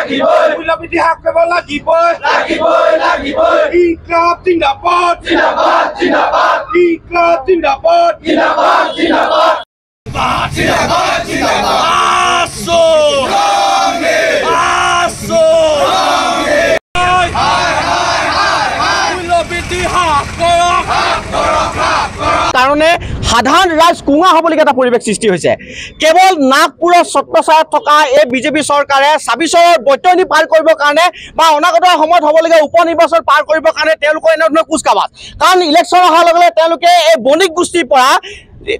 মূল্যবৃদ্ধি হ্ৰাস কৰিব লাগিবই ইনকলাব জিন্দাবাদ ইনকলাব জিন্দাবাদ কাৰণে সাধাৰণ ৰাইজ কুঙা হ'বলগীয়া এটা পৰিৱেশ সৃষ্টি হৈছে। কেৱল নাগপুৰৰ ছত্ৰছায়াত থকা এই বিজেপি চৰকাৰে ২৬ৰ বৈতৰণি পাৰ কৰিবৰ কাৰণে বা অনাগত সময়ত হ'বলগীয়া উপ নিৰ্বাচন পাৰ কৰিবৰ কাৰণে তেওঁলোকৰ এনেধৰণৰ কুচকাৱাজ। কাৰণ ইলেকশ্যন অহাৰ লগে লগে তেওঁলোকে এই বণিক গোষ্ঠীৰ পৰা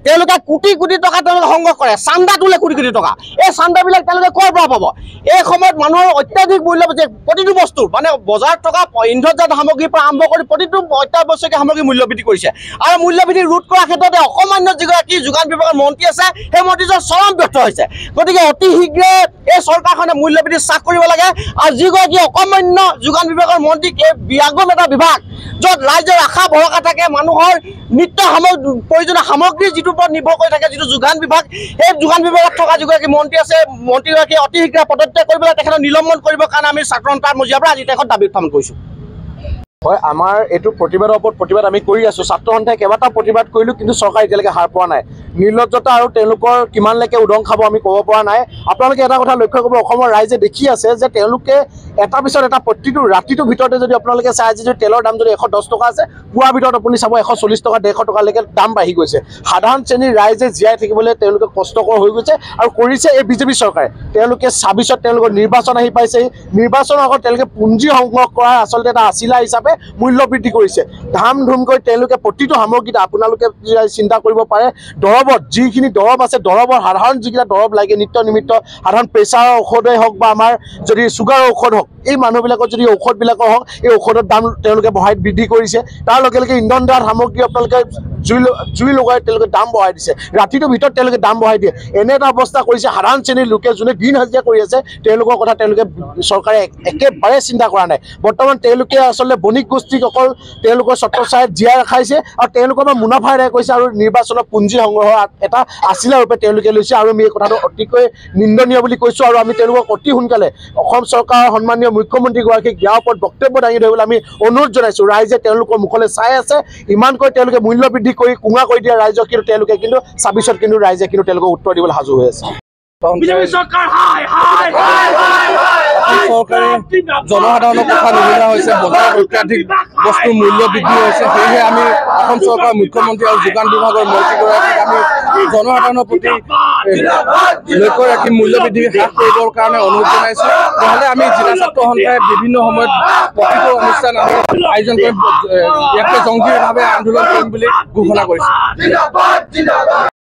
তেওঁলোকে কোটি কোটি টকা তেওঁলোকে সংগ্ৰহ কৰে, চান্দা তোলে কোটি কোটি টকা। এই চান্দাবিলাক তেওঁলোকে ক'ৰ পৰা পাব? এই সময়ত মানুহৰ অত্যাধিক মূল্য প্ৰতিটো বস্তু মানে বজাৰত থকা ইন্ধনজাত সামগ্ৰীৰ পৰা আৰম্ভ কৰি প্ৰতিটো অত্যাৱশ্যকীয় সামগ্ৰী মূল্য বৃদ্ধি কৰিছে। আৰু মূল্য বৃদ্ধি ৰোধ কৰাৰ ক্ষেত্ৰতে অসামান্য যিগৰাকী যোগান বিভাগৰ মন্ত্ৰী আছে সেই মন্ত্ৰীজন চৰম ব্যৰ্থ হৈছে। গতিকে অতি শীঘ্ৰে এই চৰকাৰখনে মূল্য বৃদ্ধি হ্ৰাস কৰিব লাগে। আৰু যিগৰাকী অসামান্য যোগান বিভাগৰ মন্ত্ৰীক এই বিয়াগম এটা বিভাগ য'ত ৰাইজৰ আশা ভৰসা থাকে, মানুহৰ নিত্য প্ৰয়োজনীয় সামগ্ৰী যিটোৰ ওপৰত নিৰ্ভৰ কৰি থাকে যিটো যোগান বিভাগ, সেই যোগান বিভাগত থকা যিগৰাকী মন্ত্ৰী আছে মন্ত্ৰীগৰাকীয়ে অতি শীঘ্ৰে পদত্যাগ কৰিবলৈ তেখেতক নিলম্বন কৰিবৰ কাৰণে আমি ছাত্ৰ সন্থাৰ মজিয়াৰ পৰা আজি তেখেত দাবী উত্থাপন কৰিছোঁ। হয়, আমাৰ এইটো প্ৰতিবাদৰ ওপৰত প্ৰতিবাদ আমি কৰি আছোঁ। ছাত্ৰ সন্থাই কেইবাটাও প্ৰতিবাদ কৰিলোঁ, কিন্তু চৰকাৰে এতিয়ালৈকে হাৰ পোৱা নাই। নিৰ্লজ্জতা আৰু তেওঁলোকৰ কিমানলৈকে উদং খাব আমি ক'ব পৰা নাই। আপোনালোকে এটা কথা লক্ষ্য কৰিব, অসমৰ ৰাইজে দেখি আছে যে তেওঁলোকে এটাৰ পিছত এটা প্ৰতিটো ৰাতিটোৰ ভিতৰতে যদি আপোনালোকে চাই যে তেলৰ দাম যদি ১১০ টকা আছে, পুৱাৰ ভিতৰত আপুনি চাব ১৪০ টকা ১৫০ টকালৈকে দাম বাঢ়ি গৈছে। সাধাৰণ শ্ৰেণীৰ ৰাইজে জীয়াই থাকিবলৈ তেওঁলোকে কষ্টকৰ হৈ গৈছে আৰু কৰিছে এই বিজেপি চৰকাৰে। তেওঁলোকে ২৬ত তেওঁলোকৰ নিৰ্বাচন আহি পাইছেহি। নিৰ্বাচনৰ আগত তেওঁলোকে পুঞ্জি সংগ্ৰহ কৰাৰ আচলতে এটা আছিলা হিচাপে মূল্য বৃদ্ধি কৰিছে। ধাম ধুমকৈ তেওঁলোকে প্ৰতিটো সামগ্ৰীত আপোনালোকে চিন্তা কৰিব পাৰে, দৰৱত যিখিনি দৰৱ আছে, দৰৱৰ সাধাৰণ যিকেইটা দৰৱ লাগে নিত্য নিমিত্ত সাধাৰণ প্ৰেছাৰৰ ঔষধেই হওক বা আমাৰ যদি চুগাৰৰ ঔষধ হওক, এই মানুহবিলাকৰ যদি ঔষধবিলাকৰ হওক, এই ঔষধৰ দাম তেওঁলোকে বৃদ্ধি কৰিছে। তাৰ লগে লগে ইন্ধনজাত সামগ্ৰী আপোনালোকে জুই লগাই তেওঁলোকে দাম বঢ়াই দিছে। ৰাতিটোৰ ভিতৰত তেওঁলোকে দাম বঢ়াই দিয়ে। এনে এটা অৱস্থা কৰিছে সাধাৰণ শ্ৰেণীৰ লোকে যোনে দিন হাজিৰা কৰি আছে তেওঁলোকৰ কথা তেওঁলোকে চৰকাৰে একেবাৰে চিন্তা কৰা নাই। বৰ্তমান তেওঁলোকে আচলতে বণিক গোষ্ঠীক অকল তেওঁলোকৰ ছত্ৰছায়াত জীয়াই ৰাখাইছে আৰু তেওঁলোকৰ পৰা মুনাফা আদায় কৰিছে আৰু নিৰ্বাচনৰ পুঞ্জি সংগ্ৰহৰ এটা আছিলা ৰূপে তেওঁলোকে লৈছে। আৰু আমি এই কথাটো অতিকৈ নিন্দনীয় বুলি কৈছোঁ। আৰু আমি তেওঁলোকক অতি সোনকালে অসম চৰকাৰৰ সন্মানীয় মুখ্যমন্ত্ৰীগৰাকীক ইয়াৰ ওপৰত বক্তব্য দাঙি ধৰিবলৈ আমি অনুৰোধ জনাইছোঁ। ৰাইজে তেওঁলোকৰ মুখলৈ চাই আছে, ইমানকৈ তেওঁলোকে মূল্য বৃদ্ধি কৰি কুঙা কৰি দিয়া ৰাইজক, কিন্তু তেওঁলোকে কিন্তু ২৬ত কিন্তু ৰাইজে কিন্তু তেওঁলোকক উত্তৰ দিবলৈ সাজু হৈ আছে। চৰকাৰে জনসাধাৰণৰ কথা নুশুনা হৈছে, বজাৰত অত্যাধিক বস্তুৰ মূল্য বৃদ্ধি হৈছে। সেয়েহে আমি অসম চৰকাৰৰ মুখ্যমন্ত্ৰী আৰু যোগান বিভাগৰ মন্ত্ৰীগৰাকীক আমি জনসাধাৰণৰ প্ৰতি লক্ষ্য ৰাখি মূল্য বৃদ্ধি হ্ৰাস কৰিবৰ কাৰণে অনুৰোধ জনাইছোঁ। নহ'লে আমি জিলা ছাত্ৰ সন্থাই বিভিন্ন সময়ত প্ৰতিটো অনুষ্ঠান আমি আয়োজন কৰিম, ইয়াতে জংগীভাৱে আন্দোলন কৰিম বুলি ঘোষণা কৰিছোঁ।